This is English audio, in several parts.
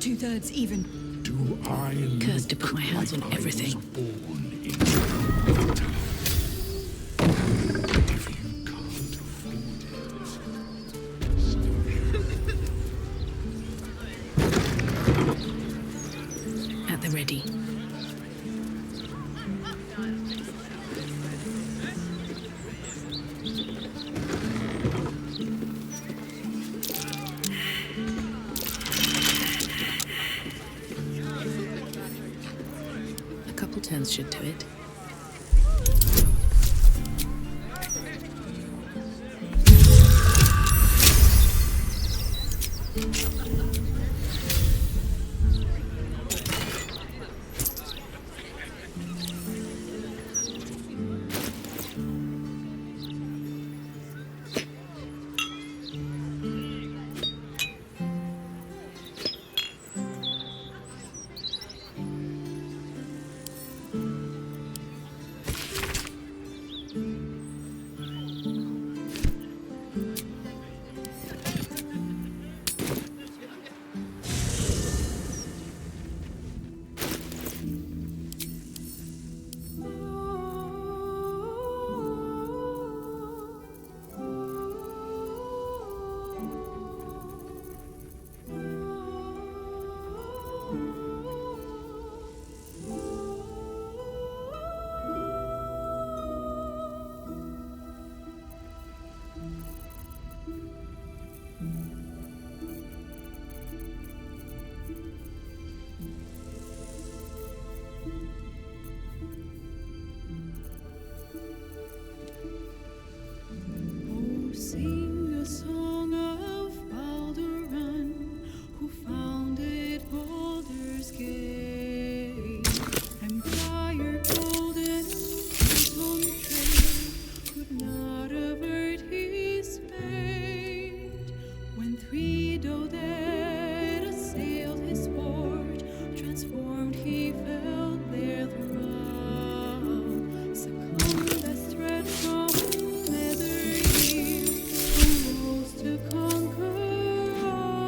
2/3 even. Do I Cursed to put my hands on everything. born in if you can't afford it? At the ready. A couple turns should do it. Sing a song of Baldur, who founded Baldur's Gate. Empire golden, his own trade could not avert his fate. When three dead assailed his port, transformed he fell there throughout, succumbed as threat from nether to conquer all.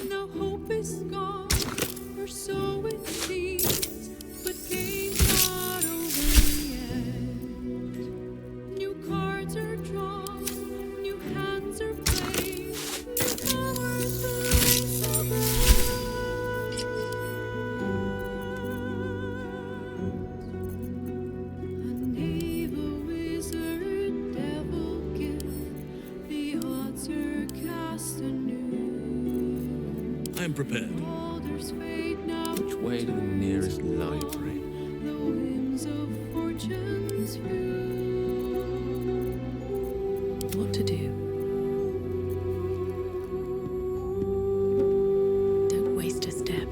Now hope is gone, or so it seems, but game's not over yet. New cards are drawn, new hands are played, new towers will rise above. A knave, a wizard, devil gift, the odds are cast anew. I am prepared. Baldur's fate now Which way to the nearest library? the whims of fortune's view. What to do? Don't waste a step.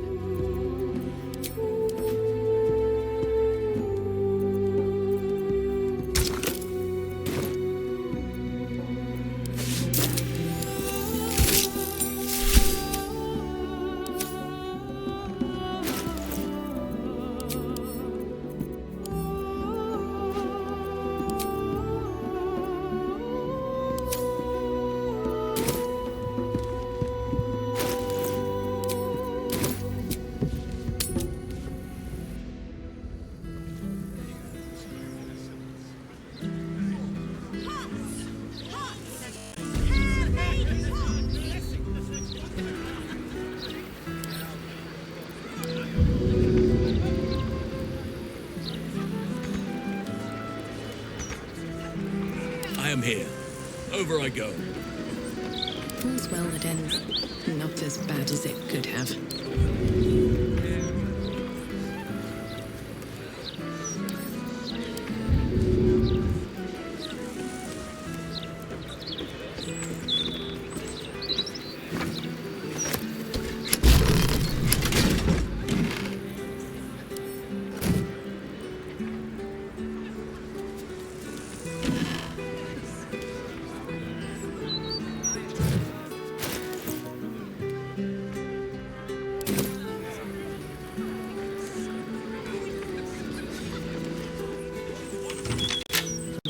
I am here. Over I go. All's well that ends not as bad as it could have.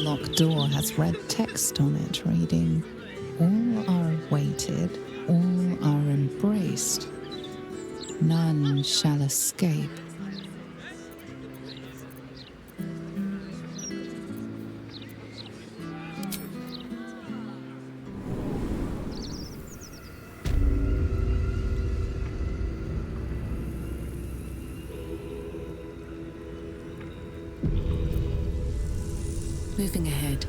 locked door has red text on it reading, "All are awaited All are embraced. None shall escape. Moving ahead.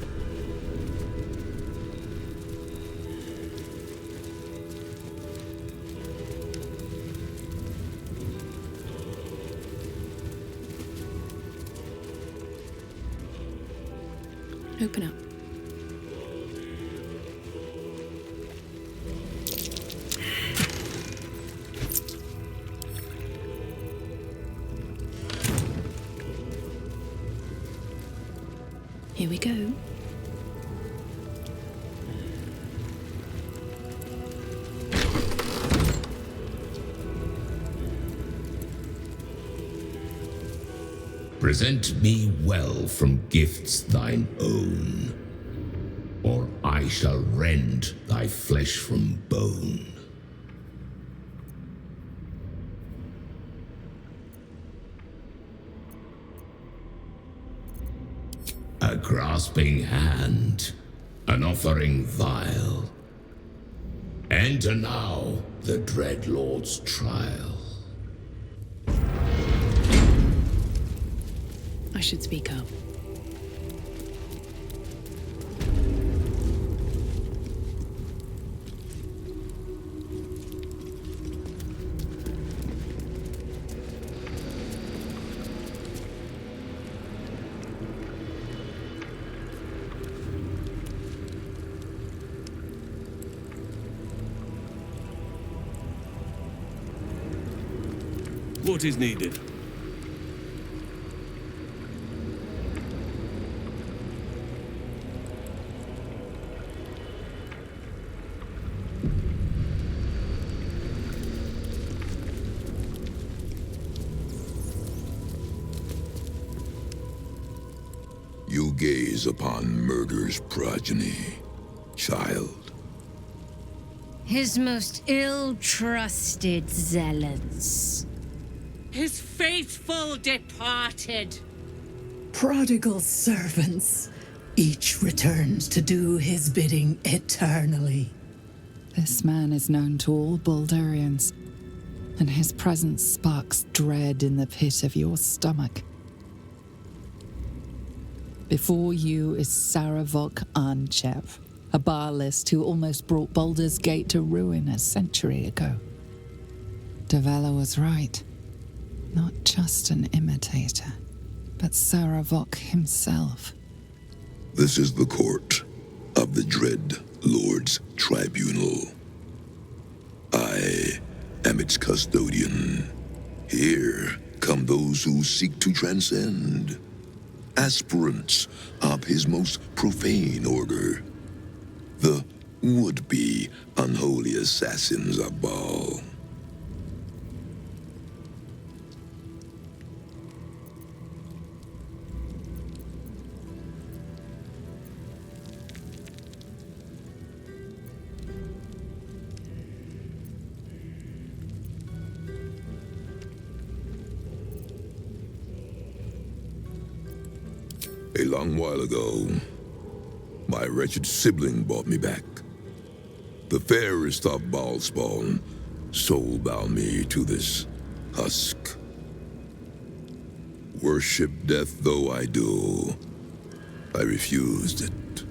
Open up. Here we go. Present me well from gifts thine own, or I shall rend thy flesh from bone. A grasping hand, an offering vile. Enter now the dread Lord's trial. I should speak up. What is needed? You gaze upon murder's progeny, child. His most ill-trusted zealots. His faithful departed. Prodigal servants, each returns to do his bidding eternally. This man is known to all Baldurians, and his presence sparks dread in the pit of your stomach. Before you is Saravok Arnchev, a Baalist who almost brought Baldur's Gate to ruin a century ago. Davella was right. Not just an imitator, but Saravok himself. This is the court of the Dread Lord's Tribunal. I am its custodian. Here come those who seek to transcend. Aspirants of his most profane order. The would-be unholy assassins of Baal. A long while ago, my wretched sibling brought me back. The fairest of Baalspawn soul-bound me to this husk. Worship death though I do, I refused it.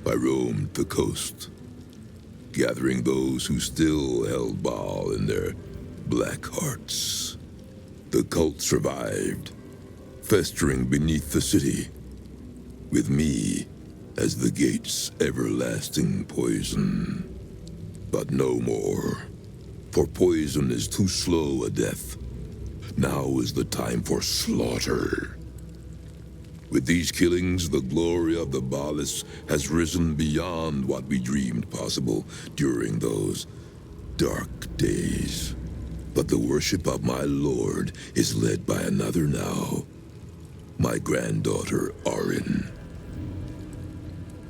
I roamed the coast, gathering those who still held Baal in their black hearts. The cult survived, festering beneath the city, with me as the gate's everlasting poison. But no more, for poison is too slow a death. Now is the time for slaughter. With these killings, the glory of the Baalists has risen beyond what we dreamed possible during those dark days. But the worship of my lord is led by another now. My granddaughter, Arin.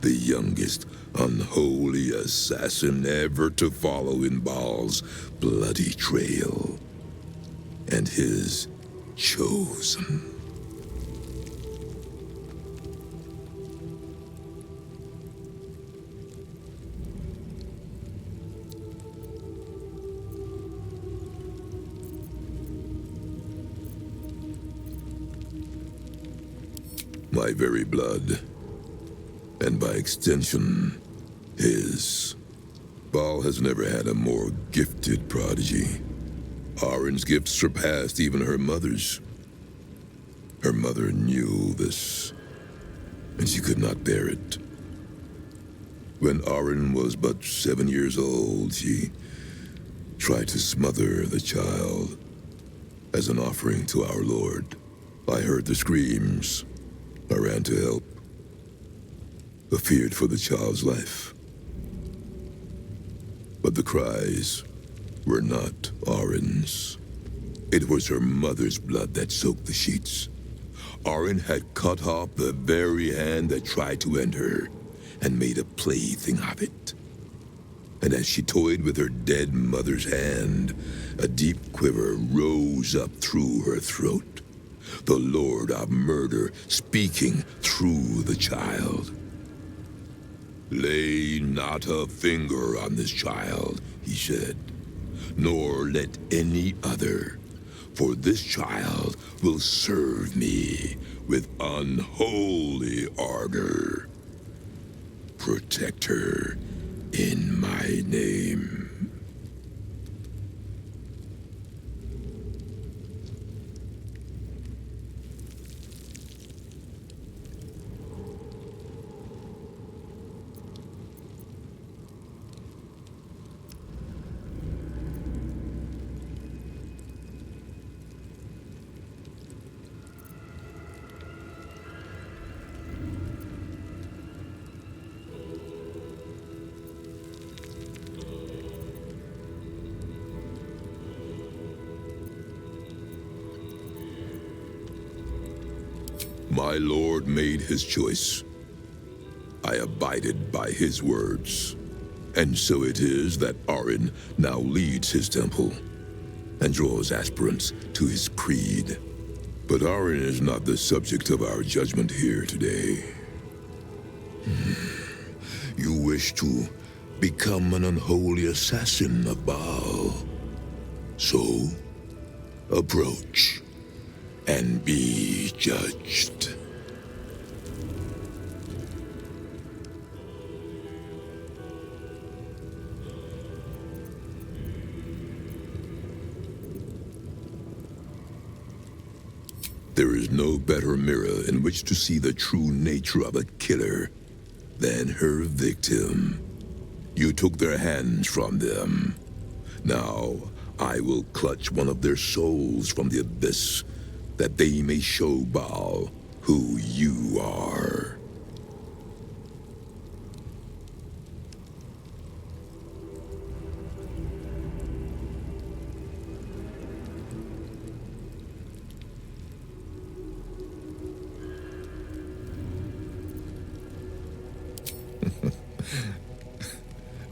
the youngest unholy assassin ever to follow in Baal's bloody trail. And his chosen. My very blood, and by extension, his. Baal has never had a more gifted prodigy. Arin's gift surpassed even her mother's. Her mother knew this, and she could not bear it. When Arin was but 7 years old, she tried to smother the child as an offering to our Lord. I heard the screams. I ran to help, but feared for the child's life. But the cries were not Arin's. It was her mother's blood that soaked the sheets. Arin had cut off the very hand that tried to end her, and made a plaything of it. And as she toyed with her dead mother's hand, a deep quiver rose up through her throat. The Lord of Murder speaking through the child. Lay not a finger on this child, he said, nor let any other, for this child will serve me with unholy ardor. Protect her in my name. My lord made his choice. I abided by his words. And so it is that Arin now leads his temple and draws aspirants to his creed. But Arin is not the subject of our judgment here today. You wish to become an unholy assassin of Baal. So, approach and be judged. There is no better mirror in which to see the true nature of a killer than her victim. You took their hands from them. Now, I will clutch one of their souls from the abyss, that they may show Baal who you are.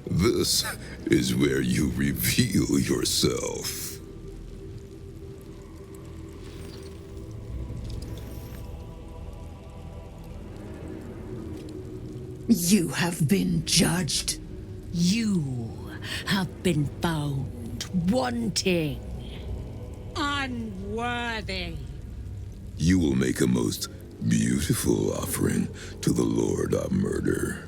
This is where you reveal yourself. You have been judged. You have been found wanting. Unworthy. You will make a most beautiful offering to the Lord of Murder.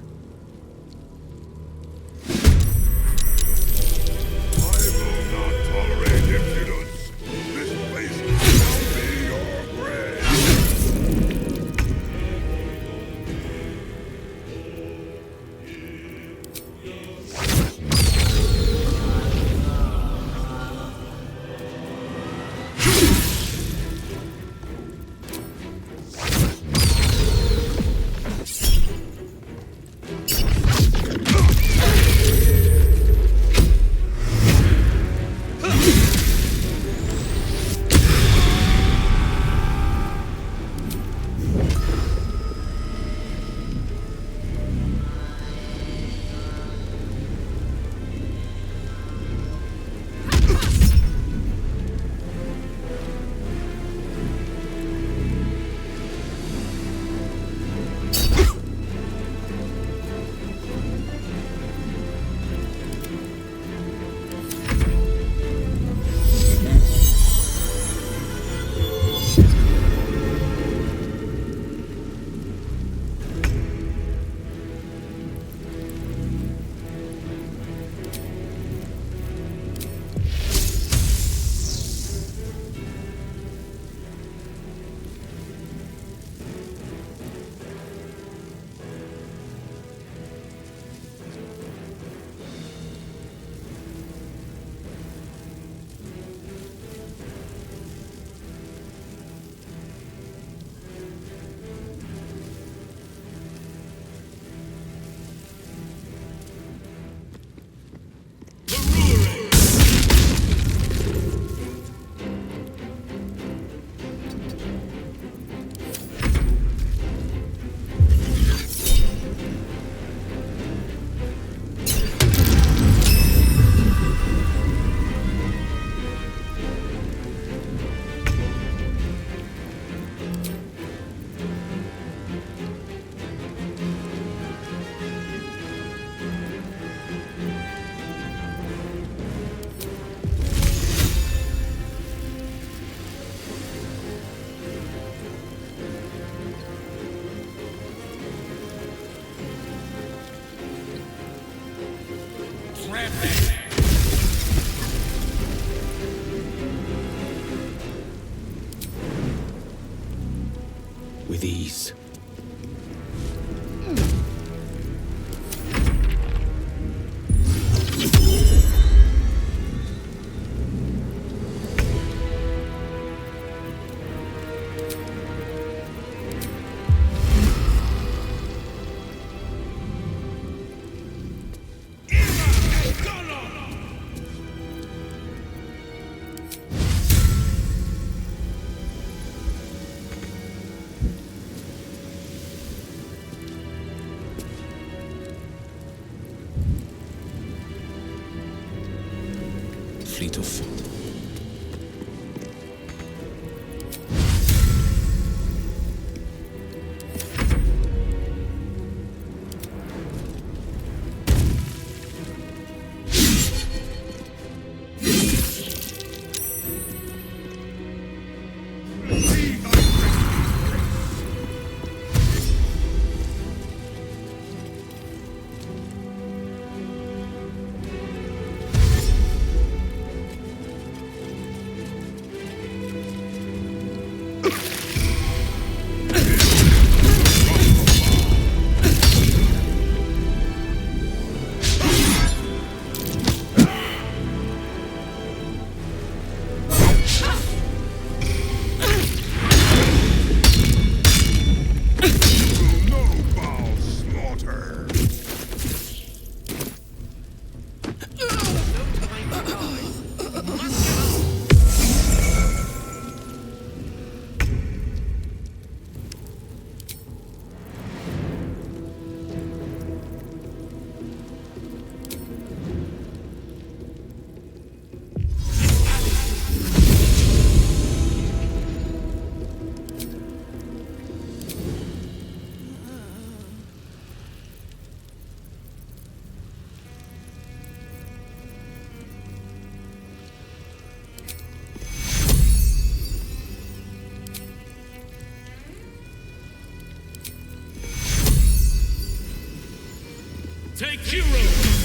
With ease. Fleet of foot. Take Hero!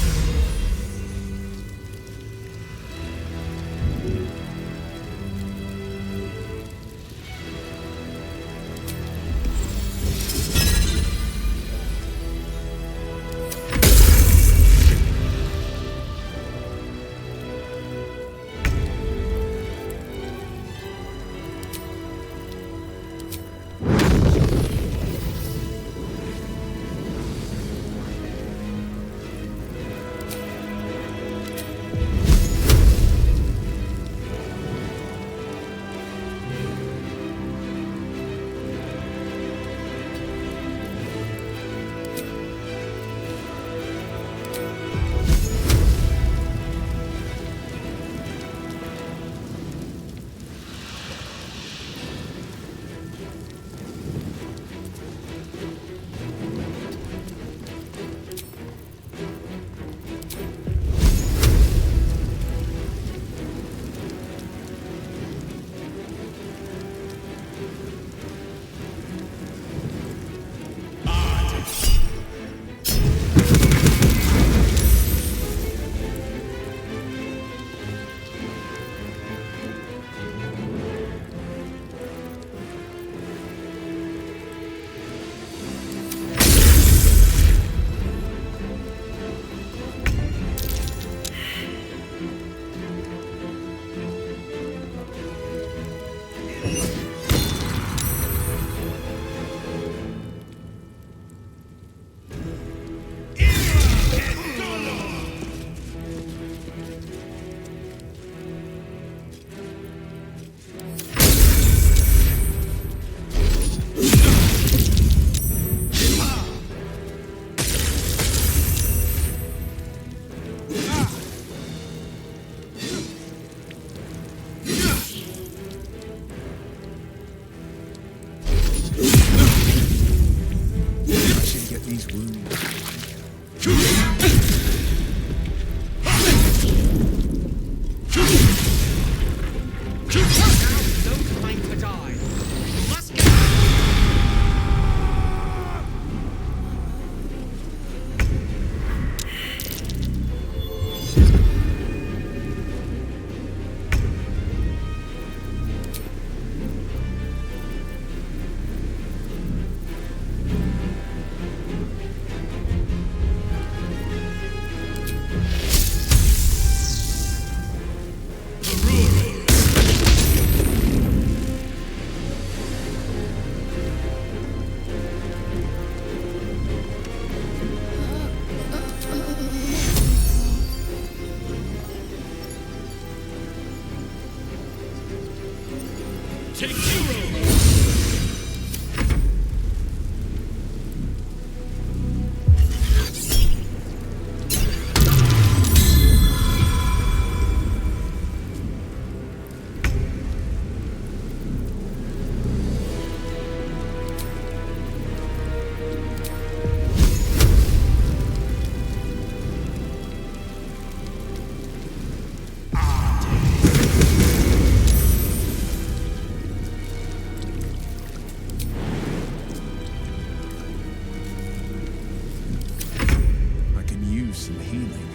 use some healing.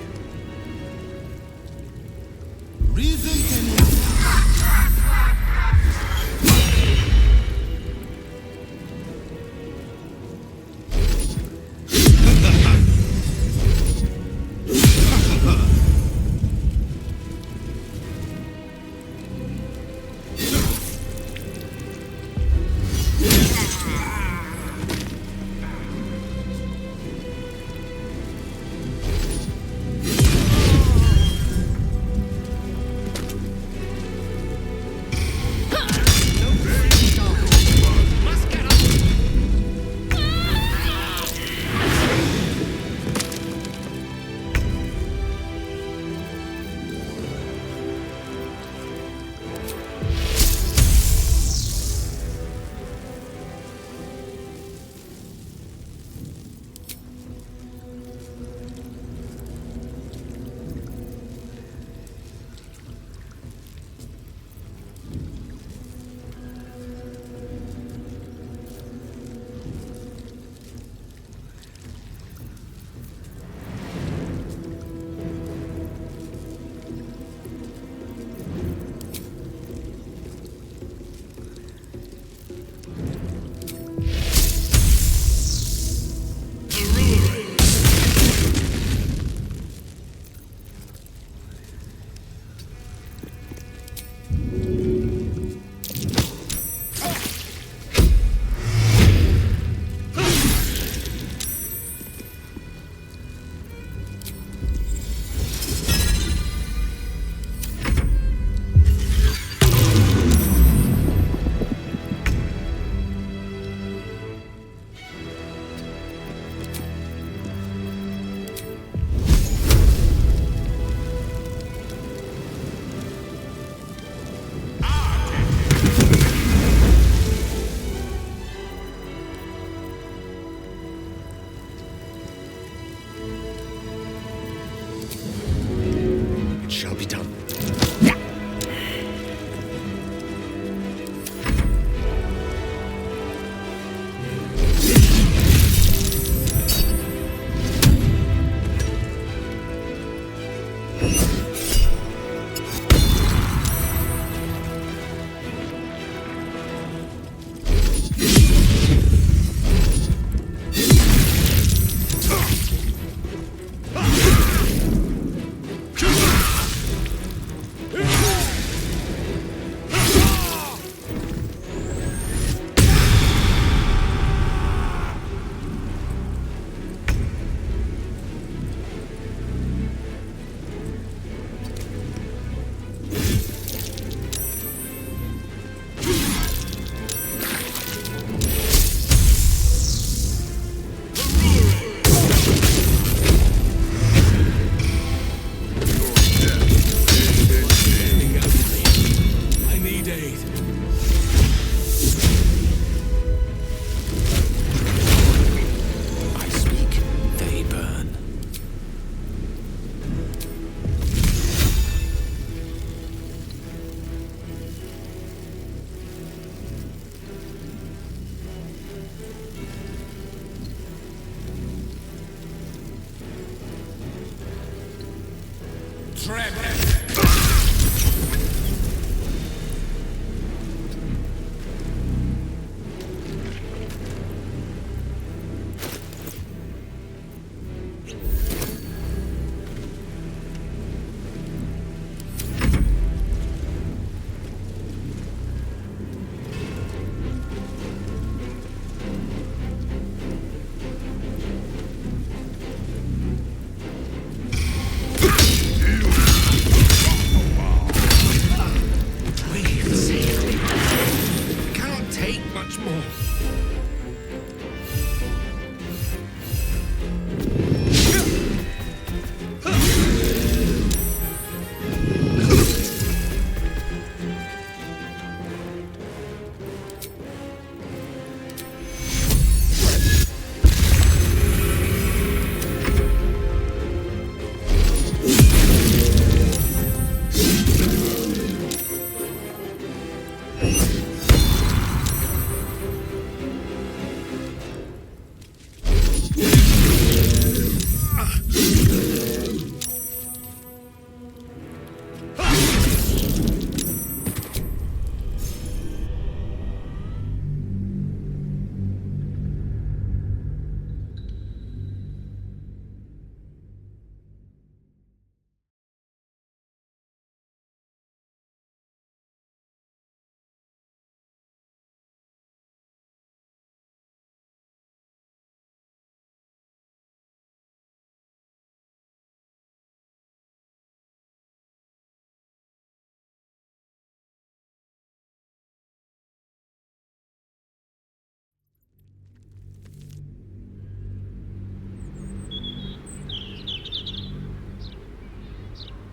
Shall be done.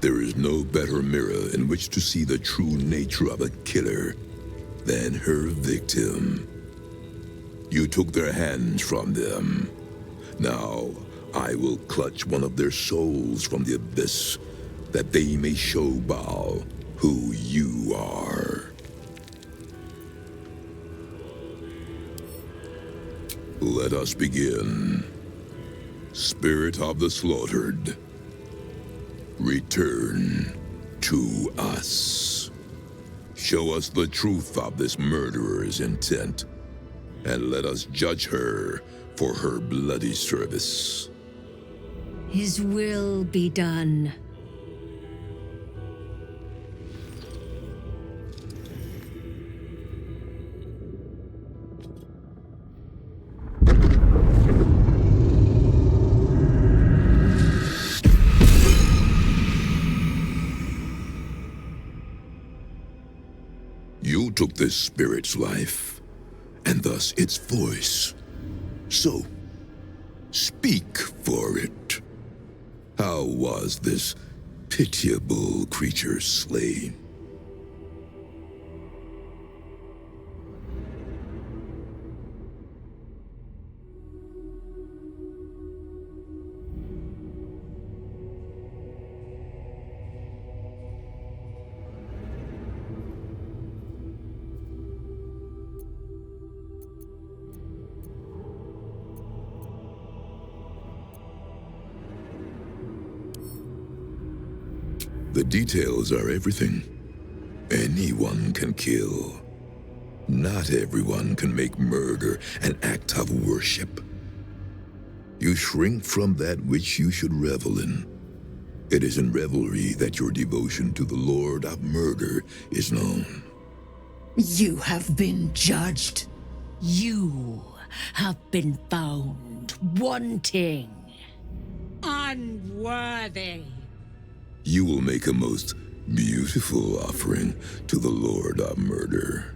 There is no better mirror in which to see the true nature of a killer than her victim. You took their hands from them. Now, I will clutch one of their souls from the abyss, that they may show Baal who you are. Let us begin. Spirit of the slaughtered, return to us. Show us the truth of this murderer's intent, and let us judge her for her bloody service. His will be done. You took this spirit's life, and thus its voice. So, speak for it. How was this pitiable creature slain? The details are everything. Anyone can kill. Not everyone can make murder an act of worship. You shrink from that which you should revel in. It is in revelry that your devotion to the Lord of Murder is known. You have been judged. You have been found wanting. Unworthy. You will make a most beautiful offering to the Lord of Murder.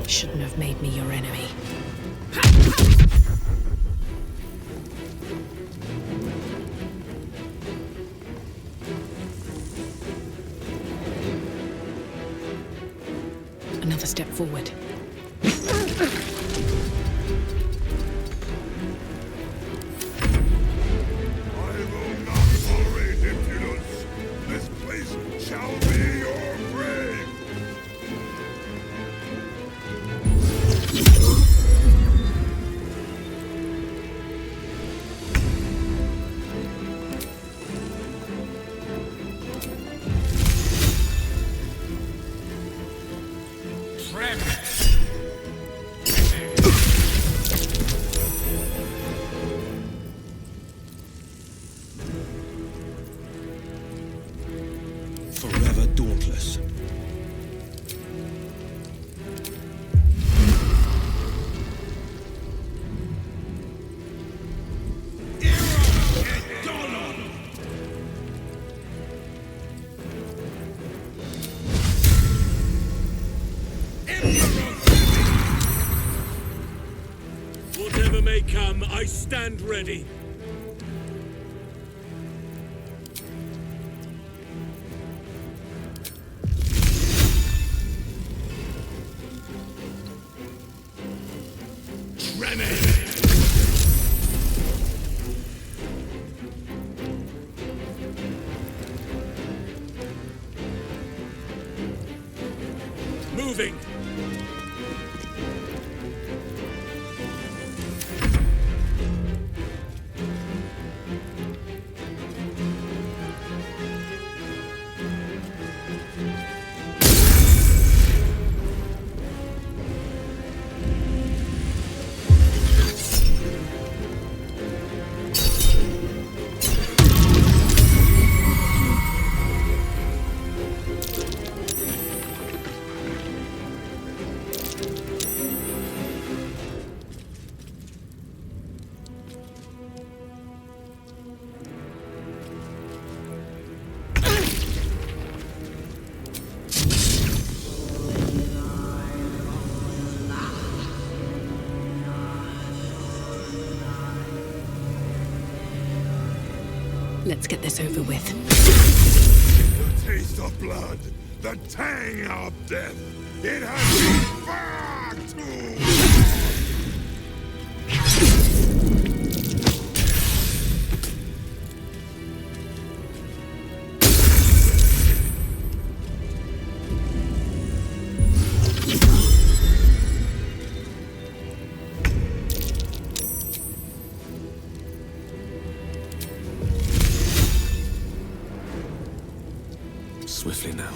Shouldn't have made me your enemy. Another step forward. I will not tolerate impudence. This place shall be your grave. Forever dauntless. Whatever may come, I stand ready. Moving! Let's get this over with. The taste of blood, the tang of death. It has been far too. Swiftly now.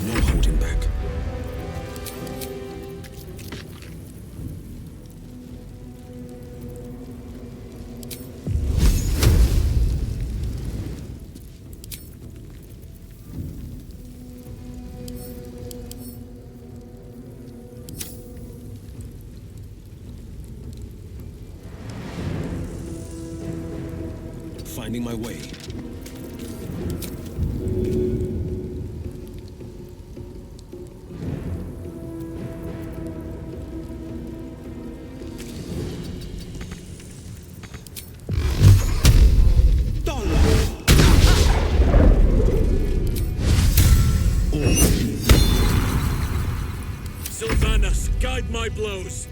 No holding back. Finding my way. Sylvanas, guide my blows.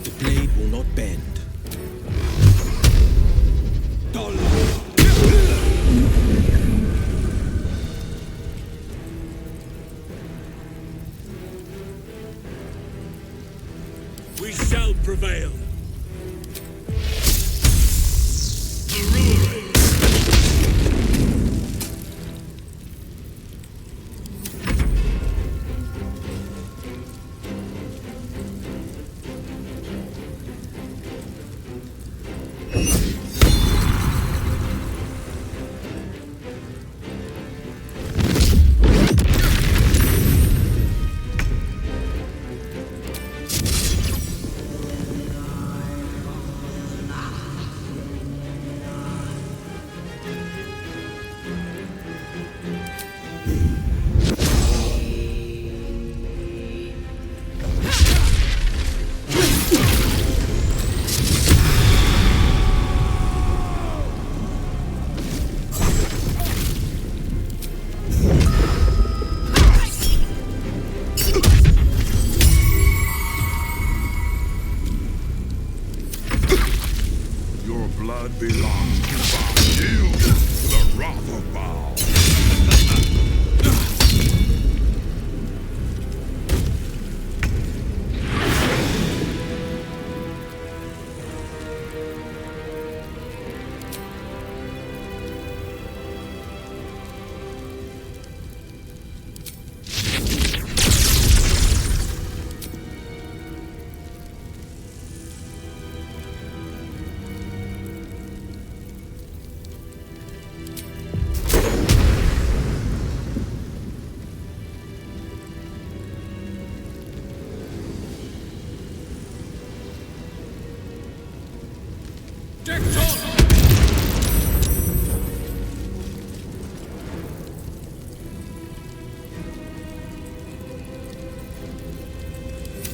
The blade will not bend. We shall prevail.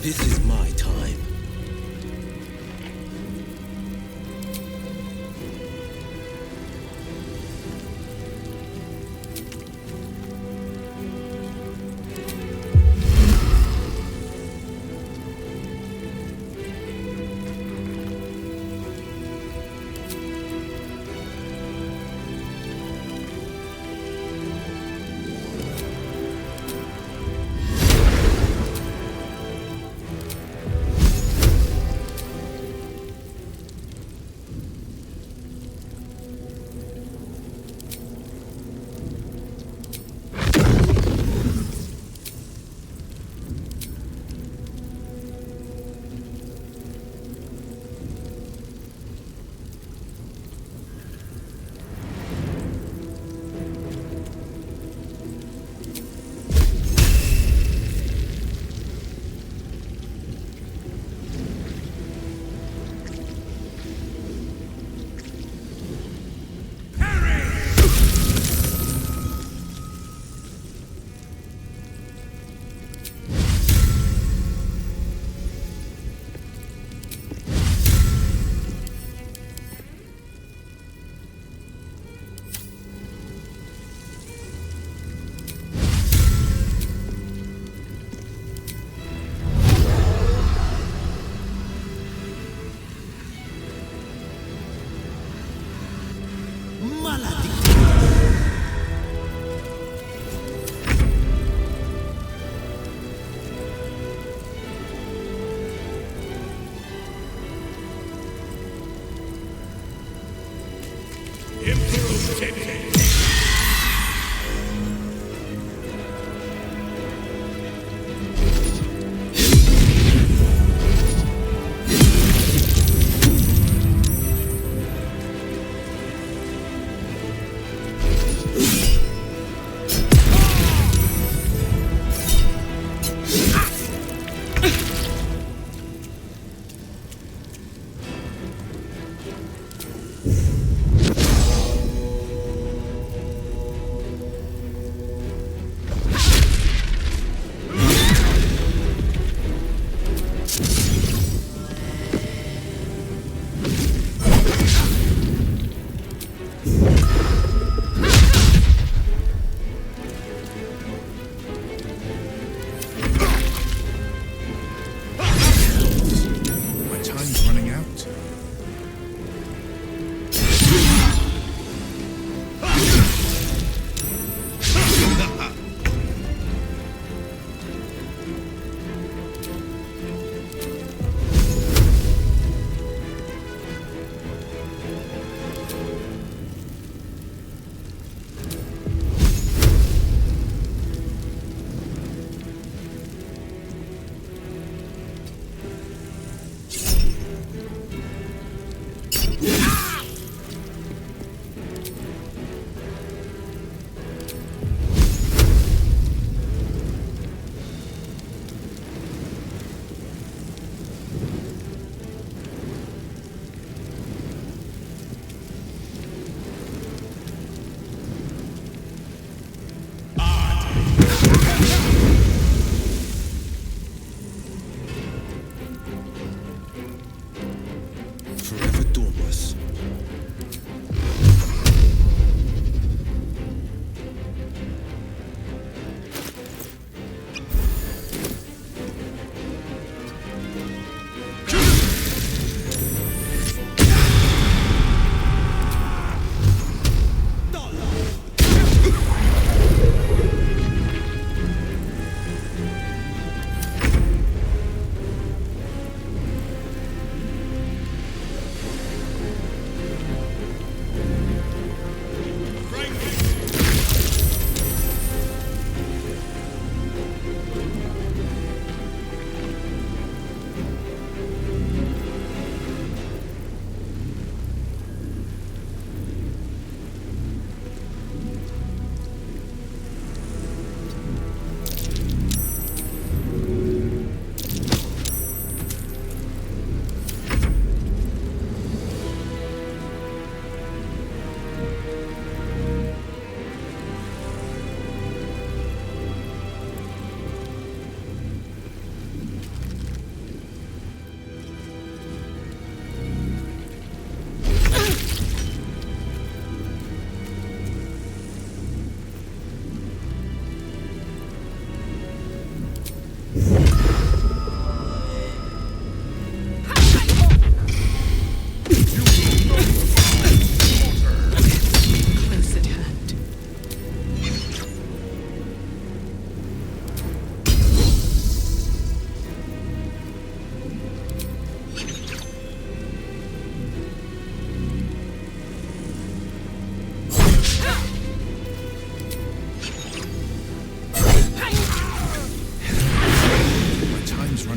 This is my time.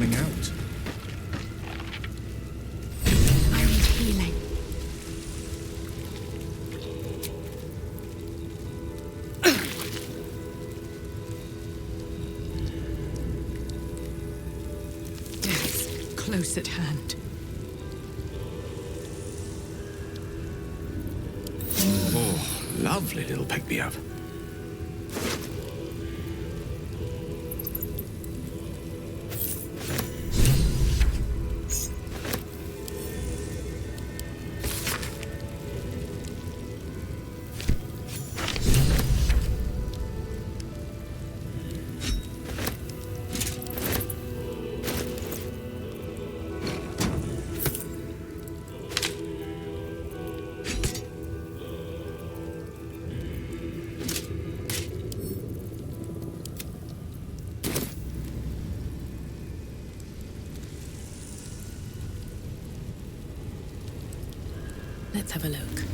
running out. I need healing. Death's close at hand. Oh, lovely little pick-me-up. Let's have a look.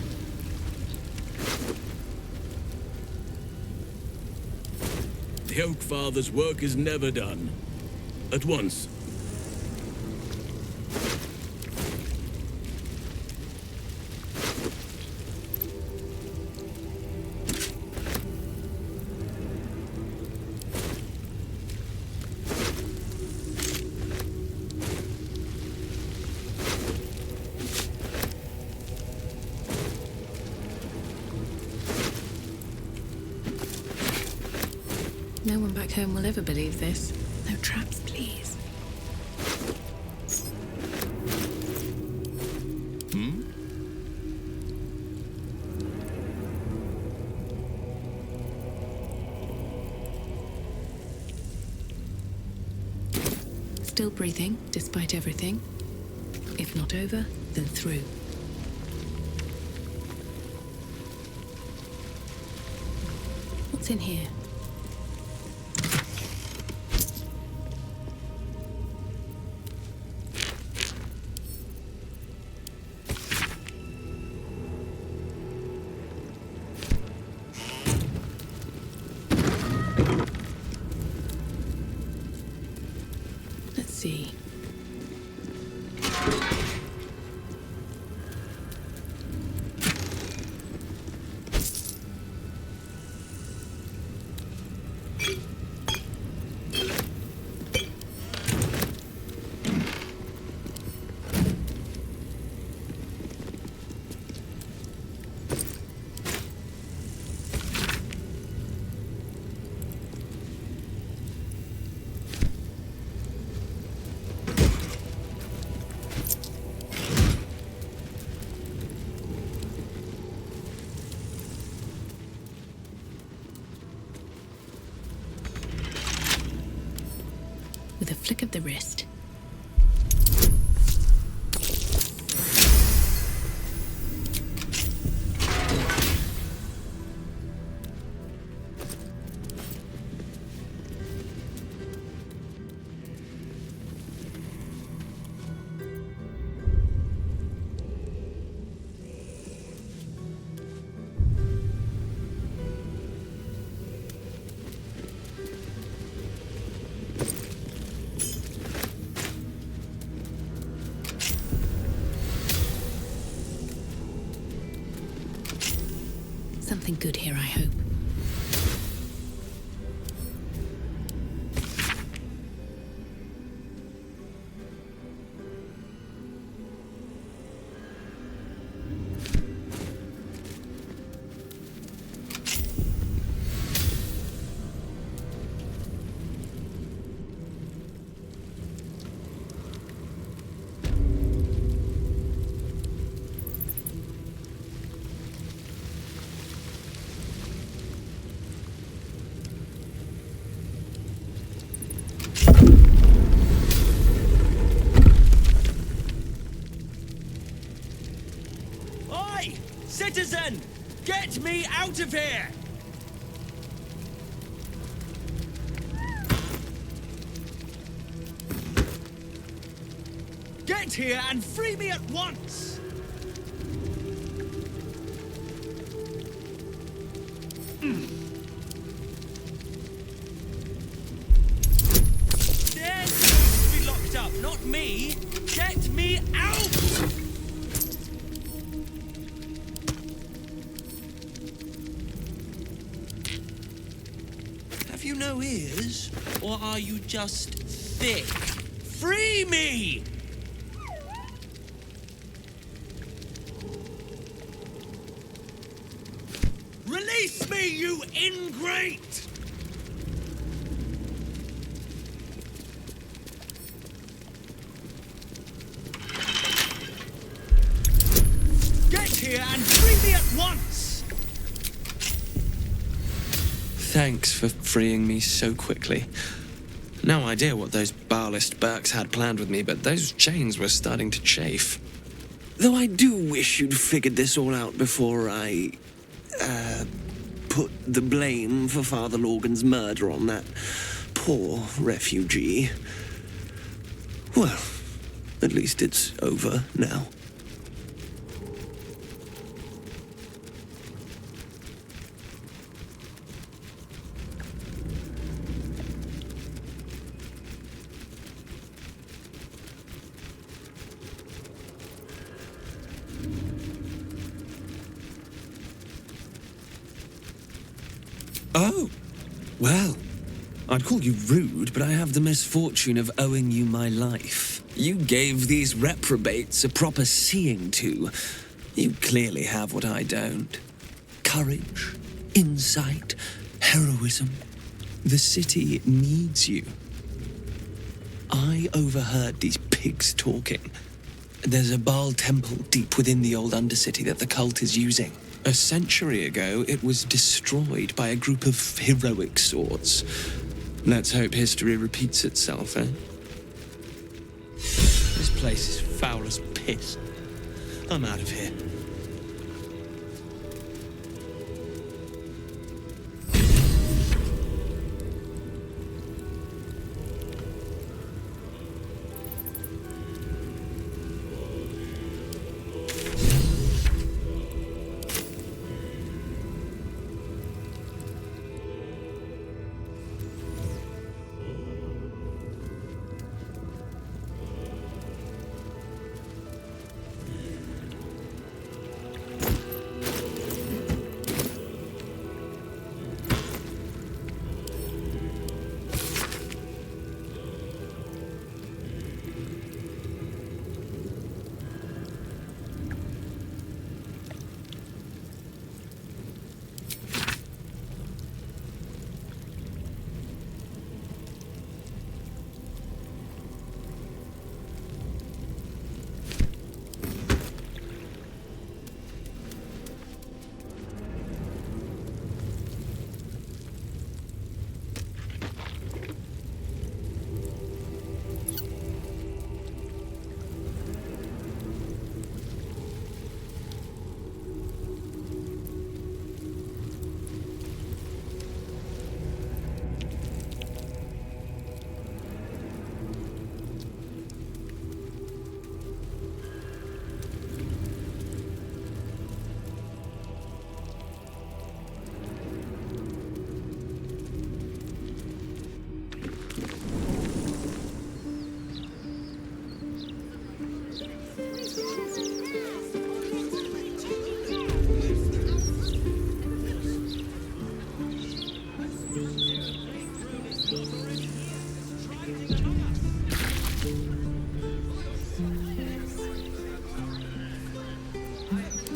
The Oak Father's work is never done. At once. No one back home will ever believe this. No traps, please. Still breathing, despite everything. If not over, then through. What's in here? Let's see. With a flick of the wrist. Something good here, I hope. Citizen! Get me out of here! Get here and free me at once! There's supposed to be locked Or are you just thick? Free me! Release me, you ingrate! Get here and free me at once! Thanks for freeing me so quickly. No idea what those Barlist Burks had planned with me, but those chains were starting to chafe. Though I do wish you'd figured this all out before I, put the blame for Father Lorgan's murder on that poor refugee. Well, at least it's over now. Oh, well, I'd call you rude, but I have the misfortune of owing you my life. You gave these reprobates a proper seeing to. You clearly have what I don't. Courage, insight, heroism. The city needs you. I overheard these pigs talking. There's a Baal temple deep within the old Undercity that the cult is using. A century ago, it was destroyed by a group of heroic sorts. Let's hope history repeats itself, eh? This place is foul as piss. I'm out of here.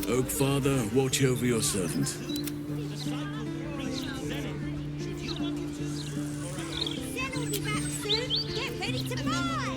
Oak Father, watch over your servant. Zen will be back soon. Get ready to fight!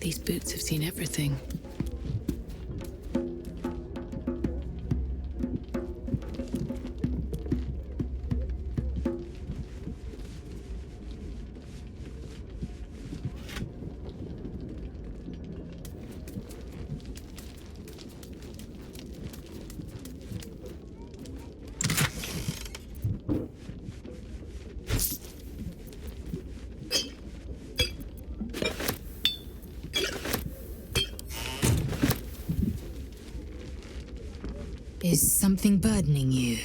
These boots have seen everything. something burdening you?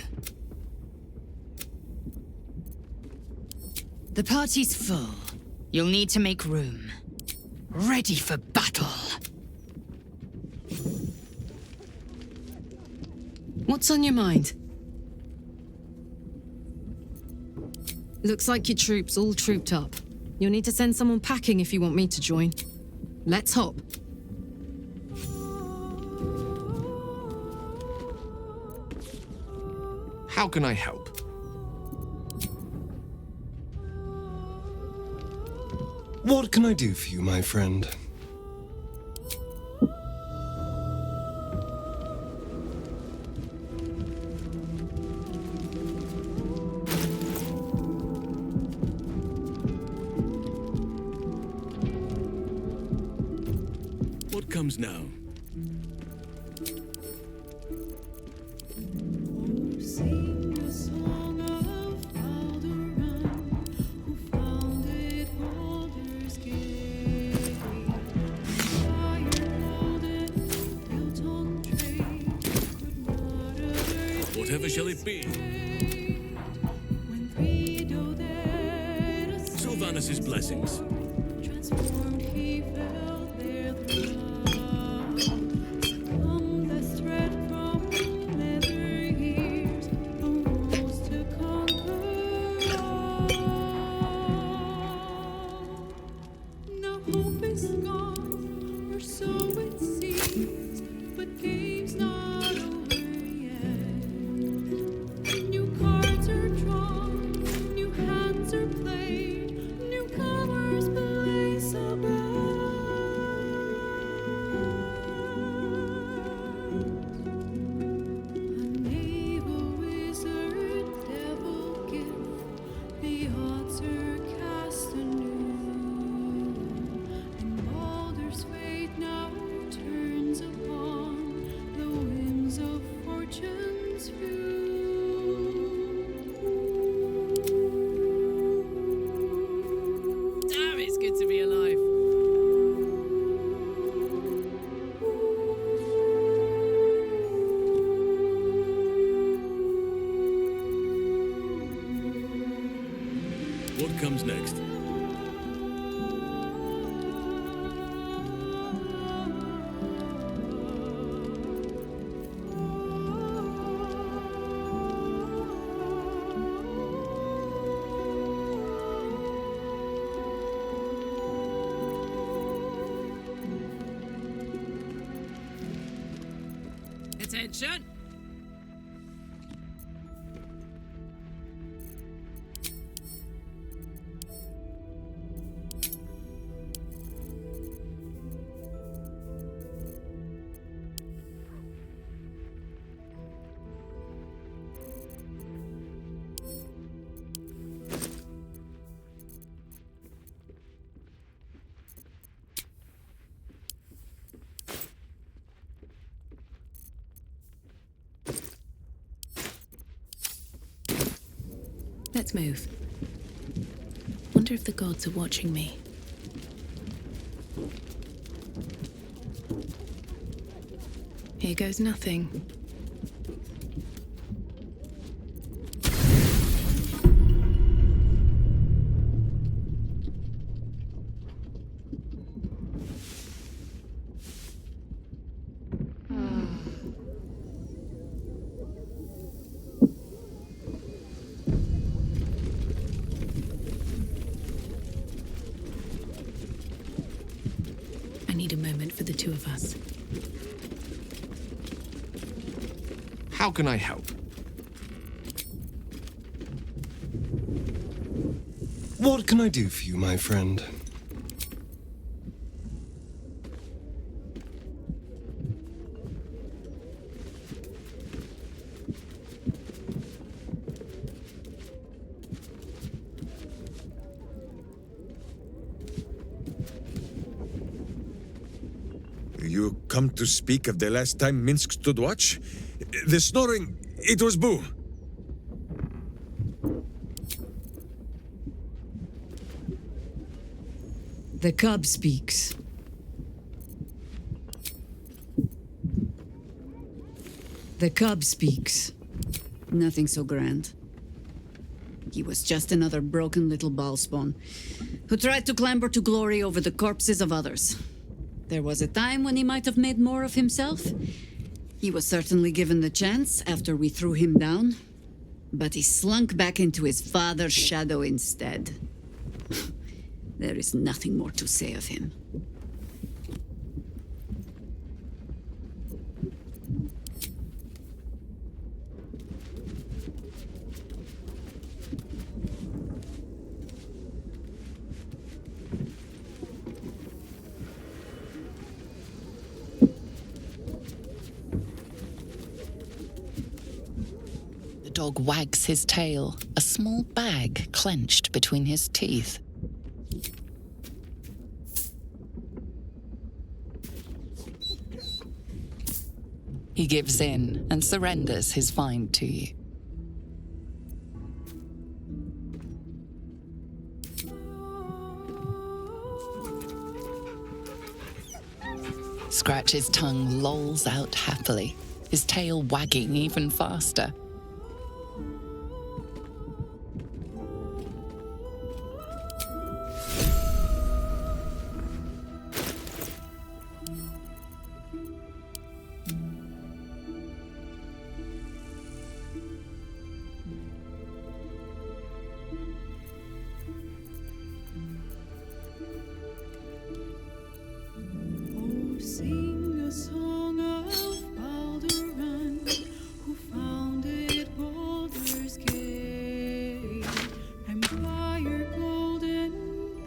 The party's full. You'll need to make room. Ready for battle. What's on your mind? Looks like your troops all trooped up. You'll need to send someone packing if you want me to join. Let's hop. How can I help? What can I do for you, my friend? What comes now? Sing a song of Baldur, who founded Baldur's Gate. Fire called it, built on trade, could not avert Whatever shall it be? when Guido there Sylvanus' blessings. transformed, he felt their love. Come the thread from leather ears, the walls to conquer all. Now hope is gone, or so it seems, but game's not over yet. New cards are drawn, new hands are played, newcomers blaze above. A naval wizard, devil gift, the odds are cast anew, and Baldur's fate now turns upon the winds of fortune's Damn, it's good to be alive. What comes next? Attention! Let's move. Wonder if the gods are watching me. Here goes nothing. I need a moment for the two of us. How can I help? What can I do for you, my friend? You come to speak of the last time Minsk stood watch? The snoring, it was Boo. The cub speaks. The cub speaks. Nothing so grand. He was just another broken little ballspawn who tried to clamber to glory over the corpses of others. There was a time when he might have made more of himself. He was certainly given the chance after we threw him down, but he slunk back into his father's shadow instead. There is nothing more to say of him. The dog wags his tail, a small bag clenched between his teeth. He gives in and surrenders his find to you. Scratch's tongue lolls out happily, his tail wagging even faster. Oh, sing a song of Baldur, who founded Baldur's Gate. Empire golden,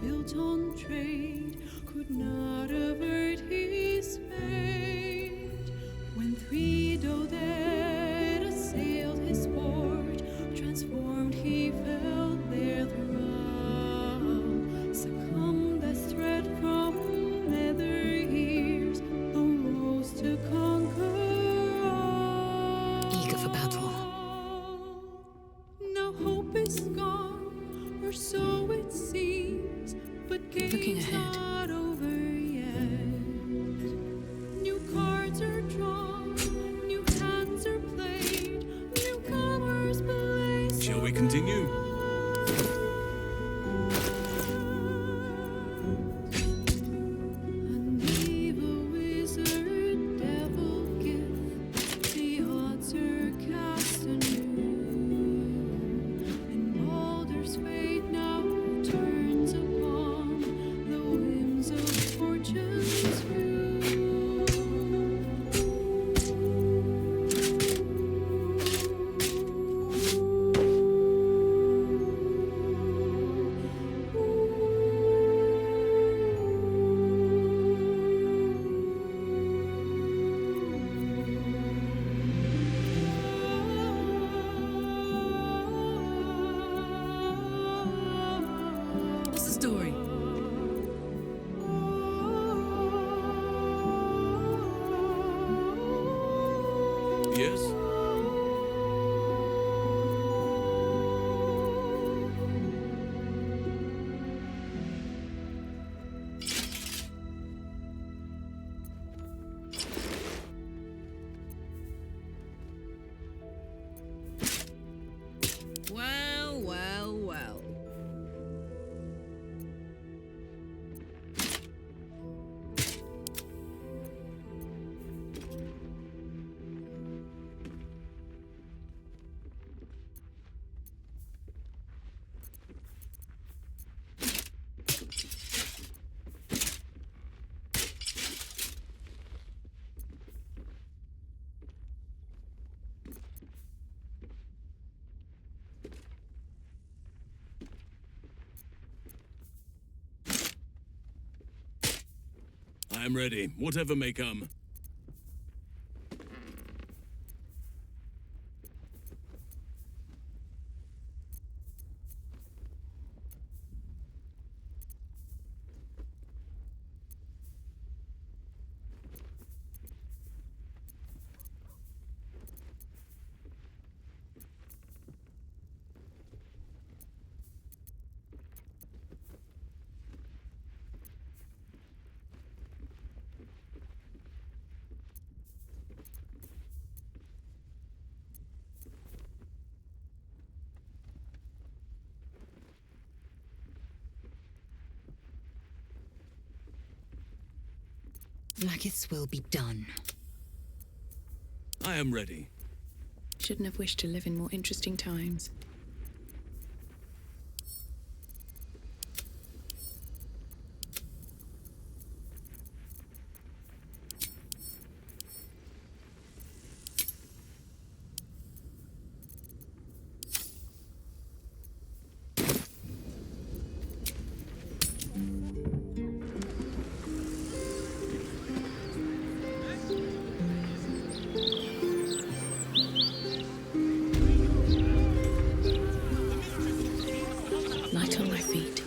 built on trade, could not avert his fate. When three dead assailed his port, transformed he fell there throughout. Succumbed as threat from nether ears, arose to conquer all. Eager for battle. Now hope is gone, or so it seems, but Looking game's ahead. not over yet. New cards are drawn, new hands are played, newcomers blaze. Shall we continue? An evil wizard, devil gift, the odds are cast anew. And Baldur's fate now turns upon the whims of fortune's What's the story? Yes? Well, well, well. I am ready, whatever may come. Vlaakith's will be done. I am ready. Shouldn't have wished to live in more interesting times. Light on my feet.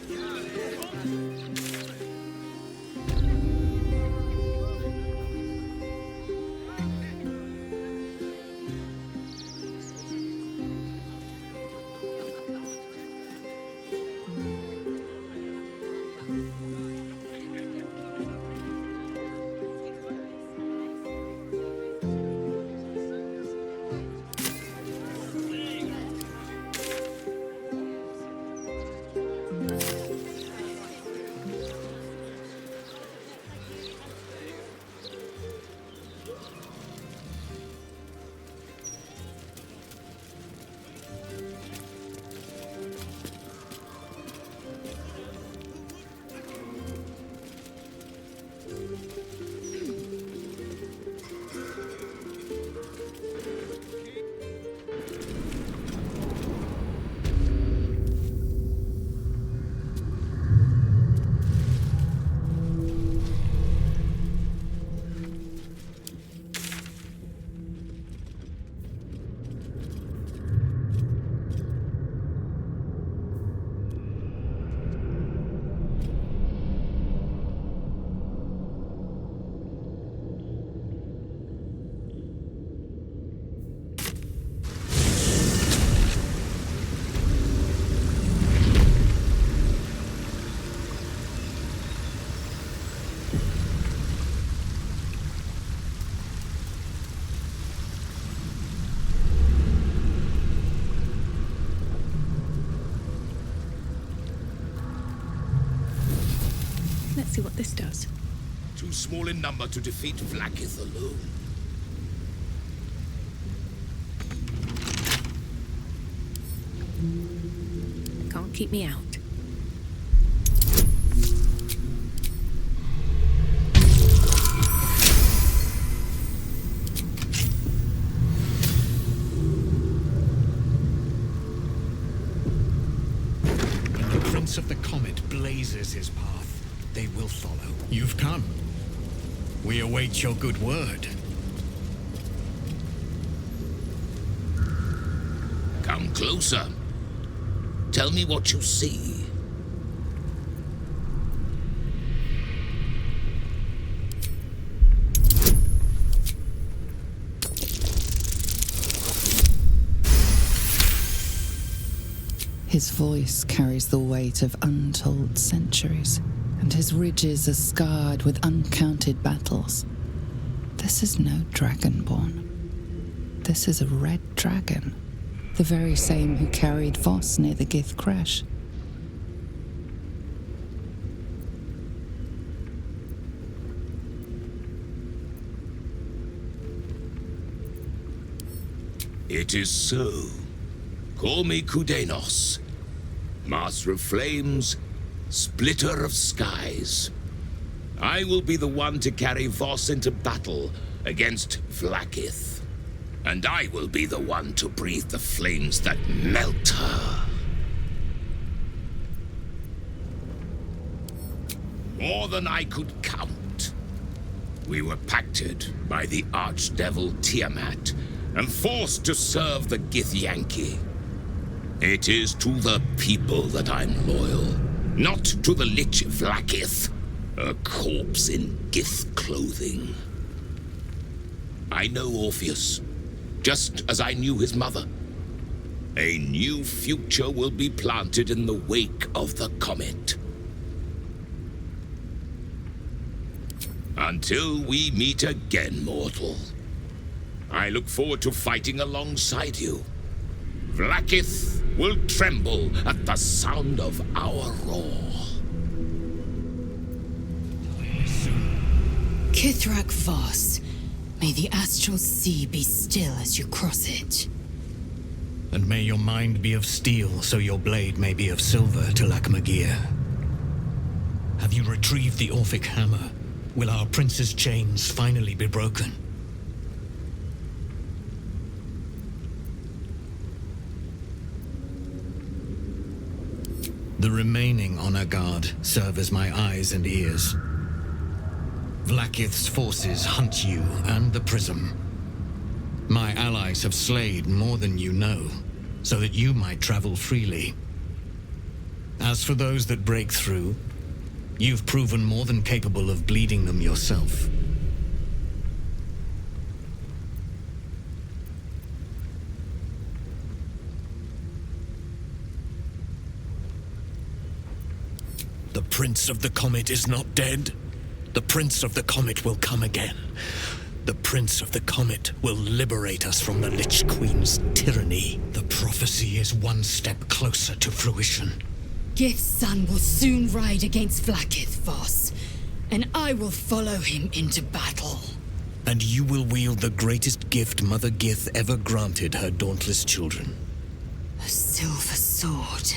Let's see what this does. Too small in number to defeat Vlaakith alone. Can't keep me out. When the Prince of the Comet blazes his path, they will follow. You've come. We await your good word. Come closer. Tell me what you see. His voice carries the weight of untold centuries, and his ridges are scarred with uncounted battles. This is no dragonborn. This is a red dragon, the very same who carried Voss near the Gith crash. It is so. Call me Kudenos, Master of Flames, Splitter of Skies. I will be the one to carry Voss into battle against Vlaakith. And I will be the one to breathe the flames that melt her. More than I could count. We were pacted by the archdevil Tiamat and forced to serve the Githyanki. It is to the people that I'm loyal, not to the Lich Vlaakith, a corpse in Gith clothing. I know Orpheus, just as I knew his mother. A new future will be planted in the wake of the comet. Until we meet again, mortal. I look forward to fighting alongside you. Vlaakith will tremble at the sound of our roar. Kithrak Voss, may the astral sea be still as you cross it. And may your mind be of steel, so your blade may be of silver to Lakmagir. Have you retrieved the Orphic hammer? Will our prince's chains finally be broken? The remaining honor guard serve as my eyes and ears. Vlaakith's forces hunt you and the prism. My allies have slayed more than you know, so that you might travel freely. As for those that break through, you've proven more than capable of bleeding them yourself. The Prince of the Comet is not dead. The Prince of the Comet will come again. The Prince of the Comet will liberate us from the Lich Queen's tyranny. The prophecy is one step closer to fruition. Gith's son will soon ride against Vlaakith Voss, and I will follow him into battle. And you will wield the greatest gift Mother Gith ever granted her dauntless children. A silver sword.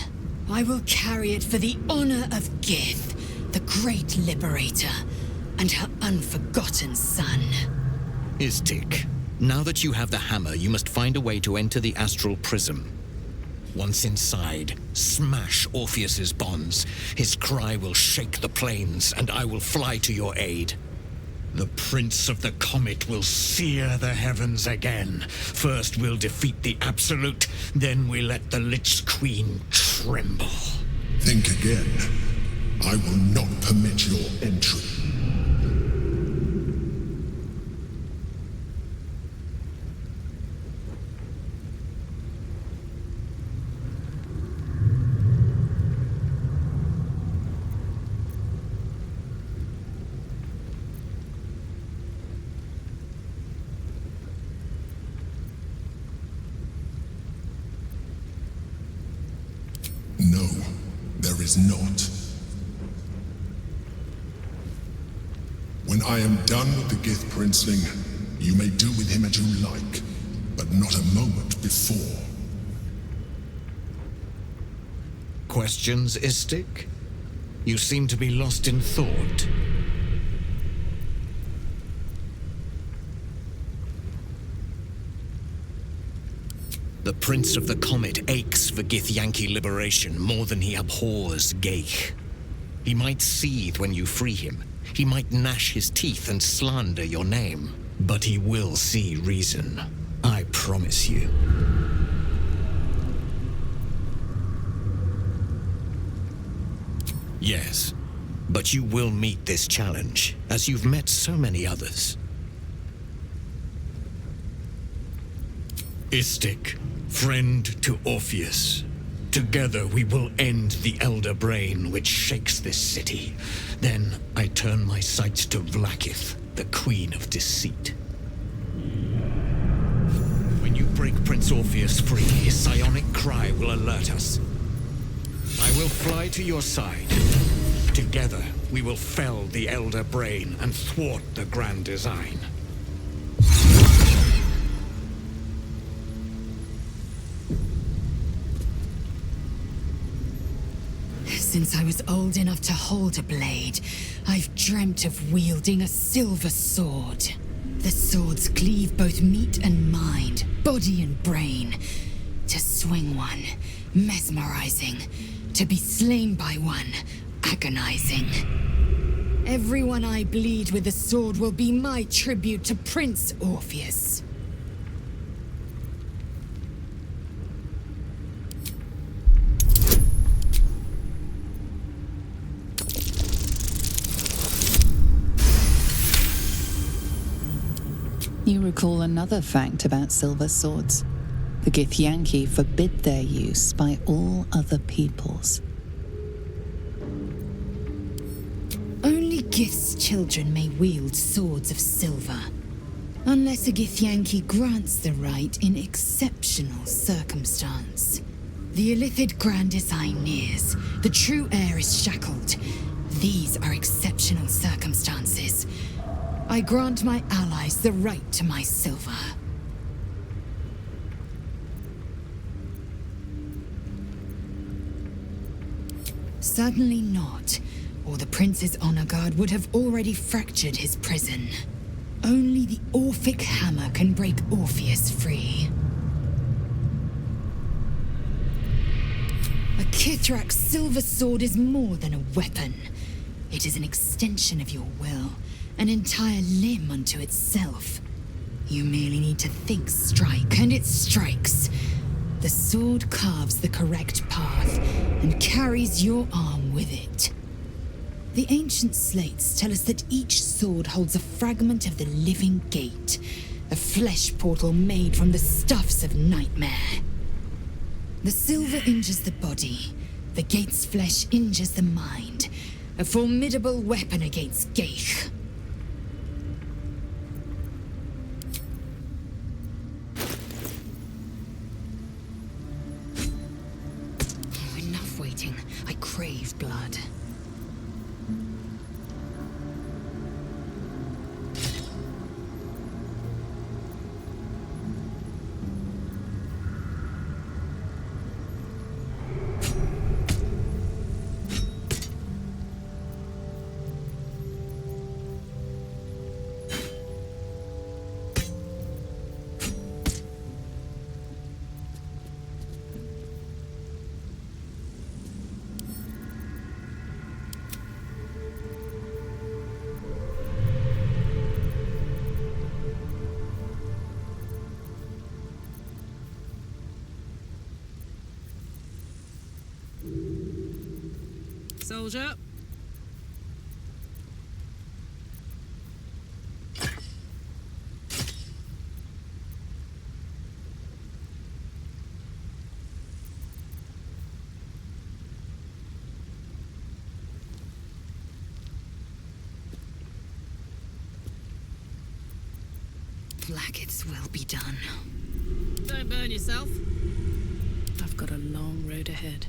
I will carry it for the honor of Gith, the great liberator, and her unforgotten son. Istik, now that you have the hammer, you must find a way to enter the astral prism. Once inside, smash Orpheus's bonds. His cry will shake the plains, and I will fly to your aid. The Prince of the Comet will sear the heavens again. First we'll defeat the Absolute, then we let the Lich Queen tremble. Think again. I will not permit your entry. No, there is not. When I am done with the Gith Princeling, you may do with him as you like, but not a moment before. Questions, Istik? You seem to be lost in thought. The Prince of the Comet aches for Githyanki liberation more than he abhors Geich. He might seethe when you free him. He might gnash his teeth and slander your name. But he will see reason. I promise you. Yes, but you will meet this challenge, as you've met so many others. Istik, friend to Orpheus. Together we will end the Elder Brain which shakes this city. Then I turn my sights to Vlaakith, the Queen of Deceit. When you break Prince Orpheus free, his psionic cry will alert us. I will fly to your side. Together we will fell the Elder Brain and thwart the grand design. Since I was old enough to hold a blade, I've dreamt of wielding a silver sword. The swords cleave both meat and mind, body and brain. To swing one, mesmerizing. To be slain by one, agonizing. Everyone I bleed with the sword will be my tribute to Prince Orpheus. You recall another fact about silver swords. The Githyanki forbid their use by all other peoples. Only Gith's children may wield swords of silver, unless a Githyanki grants the right in exceptional circumstance. The Illithid grand design nears. The true heir is shackled. These are exceptional circumstances. I grant my allies the right to my silver. Certainly not, or the Prince's honor guard would have already fractured his prison. Only the Orphic hammer can break Orpheus free. A Kithrak's silver sword is more than a weapon. It is an extension of your will, an entire limb unto itself. You merely need to think strike, and it strikes. The sword carves the correct path and carries your arm with it. The ancient slates tell us that each sword holds a fragment of the living gate, a flesh portal made from the stuffs of nightmare. The silver injures the body, the gate's flesh injures the mind, a formidable weapon against Gaich. Enough waiting. I crave blood. Soldier. Blackets will be done. Don't burn yourself. I've got a long road ahead.